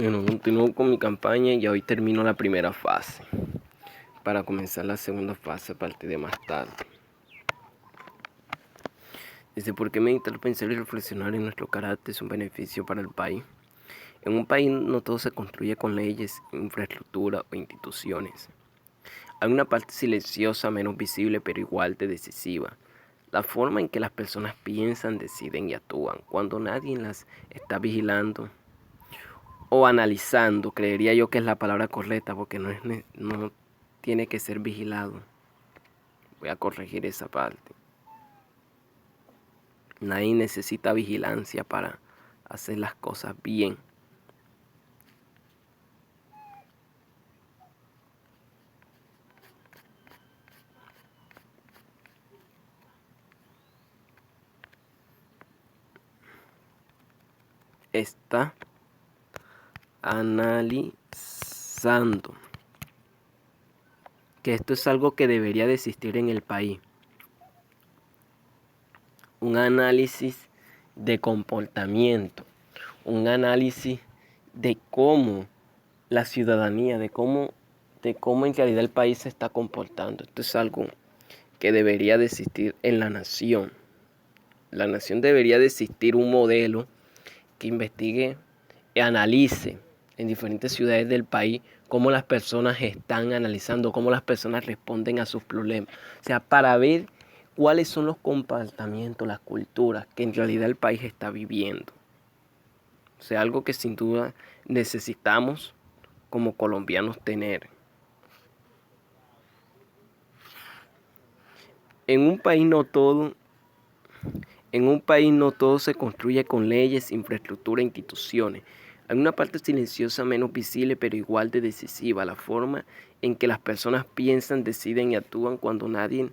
Bueno, continúo con mi campaña y hoy termino la primera fase para comenzar la segunda fase a partir de más tarde. Dice, ¿por qué meditar, pensar y reflexionar en nuestro carácter es un beneficio para el país? En un país no todo se construye con leyes, infraestructura o instituciones. Hay una parte silenciosa, menos visible, pero igual de decisiva. La forma en que las personas piensan, deciden y actúan cuando nadie las está vigilando o analizando, creería yo que es la palabra correcta porque no tiene que ser vigilado. Voy a corregir esa parte. Nadie necesita vigilancia para hacer las cosas bien. Está analizando que esto es algo que debería de existir en el país. Un análisis de comportamiento, un análisis de cómo la ciudadanía, de cómo en realidad el país se está comportando. Esto es algo que debería de existir en la nación. La nación debería de existir un modelo que investigue y analice en diferentes ciudades del país cómo las personas están analizando, cómo las personas responden a sus problemas. O sea, para ver cuáles son los comportamientos, las culturas que en realidad el país está viviendo. O sea, algo que sin duda necesitamos como colombianos tener. En un país no todo se construye con leyes, infraestructura e instituciones. Hay una parte silenciosa menos visible pero igual de decisiva, la forma en que las personas piensan, deciden y actúan cuando nadie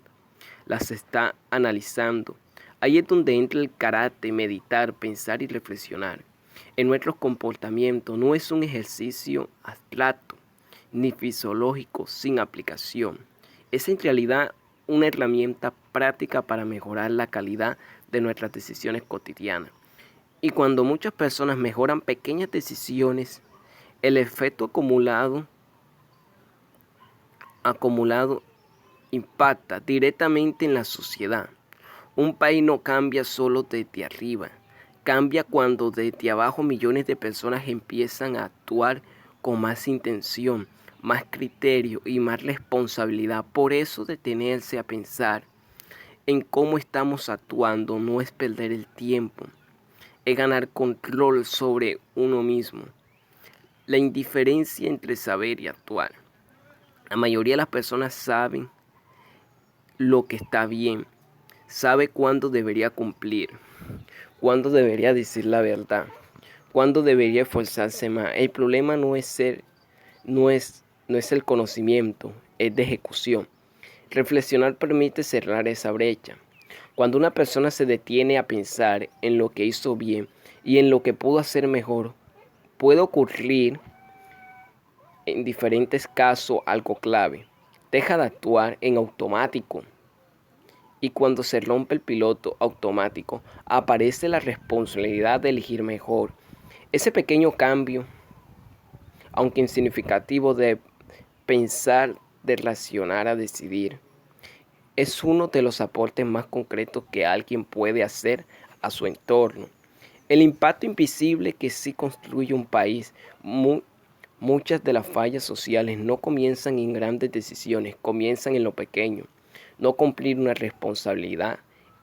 las está analizando. Ahí es donde entra el carácter, meditar, pensar y reflexionar. En nuestros comportamientos no es un ejercicio abstracto ni fisiológico sin aplicación. Es en realidad una herramienta práctica para mejorar la calidad de nuestras decisiones cotidianas. Y cuando muchas personas mejoran pequeñas decisiones, el efecto acumulado impacta directamente en la sociedad. Un país no cambia solo desde arriba, cambia cuando desde abajo millones de personas empiezan a actuar con más intención, más criterio y más responsabilidad. Por eso detenerse a pensar en cómo estamos actuando no es perder el tiempo, es ganar control sobre uno mismo. La indiferencia entre saber y actuar. La mayoría de las personas saben lo que está bien, sabe cuándo debería cumplir, cuándo debería decir la verdad, cuándo debería esforzarse más. El problema no es el conocimiento, es de ejecución. Reflexionar permite cerrar esa brecha. Cuando una persona se detiene a pensar en lo que hizo bien y en lo que pudo hacer mejor, puede ocurrir en diferentes casos algo clave. Deja de actuar en automático. Y cuando se rompe el piloto automático, aparece la responsabilidad de elegir mejor. Ese pequeño cambio, aunque insignificativo, de pensar, de racionar a decidir, es uno de los aportes más concretos que alguien puede hacer a su entorno. El impacto invisible que sí construye un país. Muchas de las fallas sociales no comienzan en grandes decisiones, comienzan en lo pequeño. No cumplir una responsabilidad,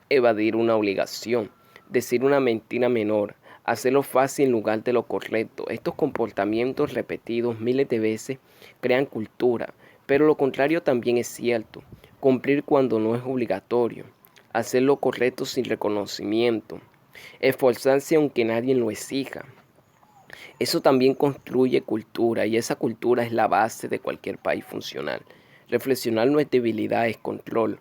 evadir una obligación, decir una mentira menor, hacerlo fácil en lugar de lo correcto. Estos comportamientos repetidos miles de veces crean cultura, pero lo contrario también es cierto. Cumplir cuando no es obligatorio, hacer lo correcto sin reconocimiento, esforzarse aunque nadie lo exija. Eso también construye cultura y esa cultura es la base de cualquier país funcional. Reflexionar no es debilidad, es control.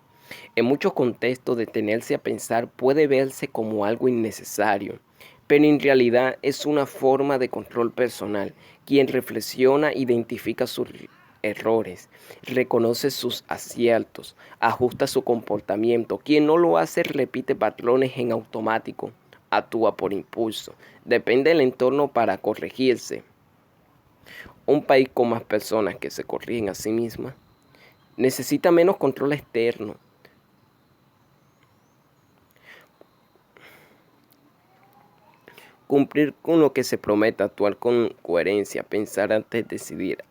En muchos contextos, detenerse a pensar puede verse como algo innecesario, pero en realidad es una forma de control personal. Quien reflexiona identifica sus errores, reconoce sus aciertos, ajusta su comportamiento. Quien no lo hace repite patrones en automático, actúa por impulso, depende del entorno para corregirse. Un país con más personas que se corrigen a sí mismas necesita menos control externo. Cumplir con lo que se promete, actuar con coherencia, pensar antes de decidir,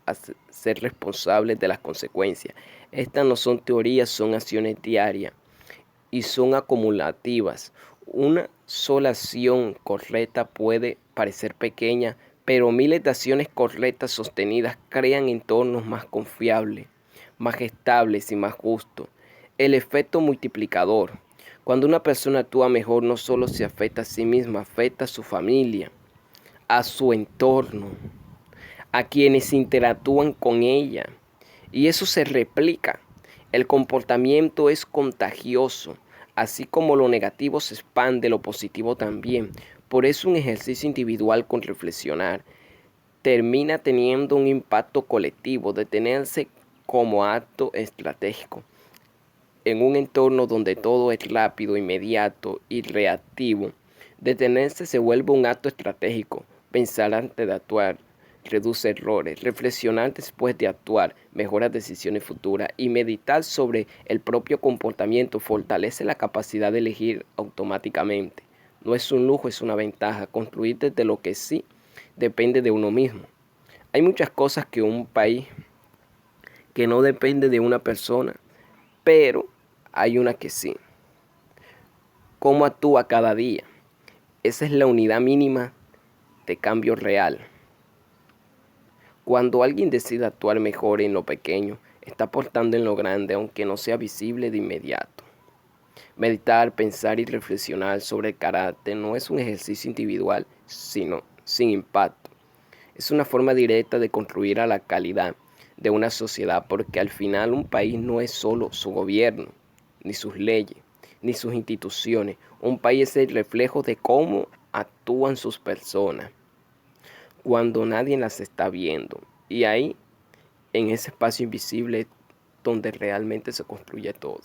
ser responsables de las consecuencias. Estas no son teorías, son acciones diarias y son acumulativas. Una sola acción correcta puede parecer pequeña, pero miles de acciones correctas sostenidas crean entornos más confiables, más estables y más justos. El efecto multiplicador. Cuando una persona actúa mejor, no solo se afecta a sí misma, afecta a su familia, a su entorno, a quienes interactúan con ella. Y eso se replica. El comportamiento es contagioso. Así como lo negativo se expande, lo positivo también. Por eso un ejercicio individual con reflexionar termina teniendo un impacto colectivo, detenerse como acto estratégico. En un entorno donde todo es rápido, inmediato y reactivo, detenerse se vuelve un acto estratégico. Pensar antes de actuar reduce errores, reflexionar después de actuar mejora decisiones futuras y meditar sobre el propio comportamiento fortalece la capacidad de elegir automáticamente. No es un lujo, es una ventaja. Construir desde lo que sí depende de uno mismo. Hay muchas cosas que un país que no depende de una persona, pero hay una que sí. ¿Cómo actúa cada día? Esa es la unidad mínima de cambio real. Cuando alguien decide actuar mejor en lo pequeño, está aportando en lo grande, aunque no sea visible de inmediato. Meditar, pensar y reflexionar sobre el carácter no es un ejercicio individual, sino sin impacto. Es una forma directa de construir a la calidad de una sociedad, porque al final un país no es solo su gobierno, ni sus leyes, ni sus instituciones. Un país es el reflejo de cómo actúan sus personas cuando nadie las está viendo. Y ahí, en ese espacio invisible, donde realmente se construye todo.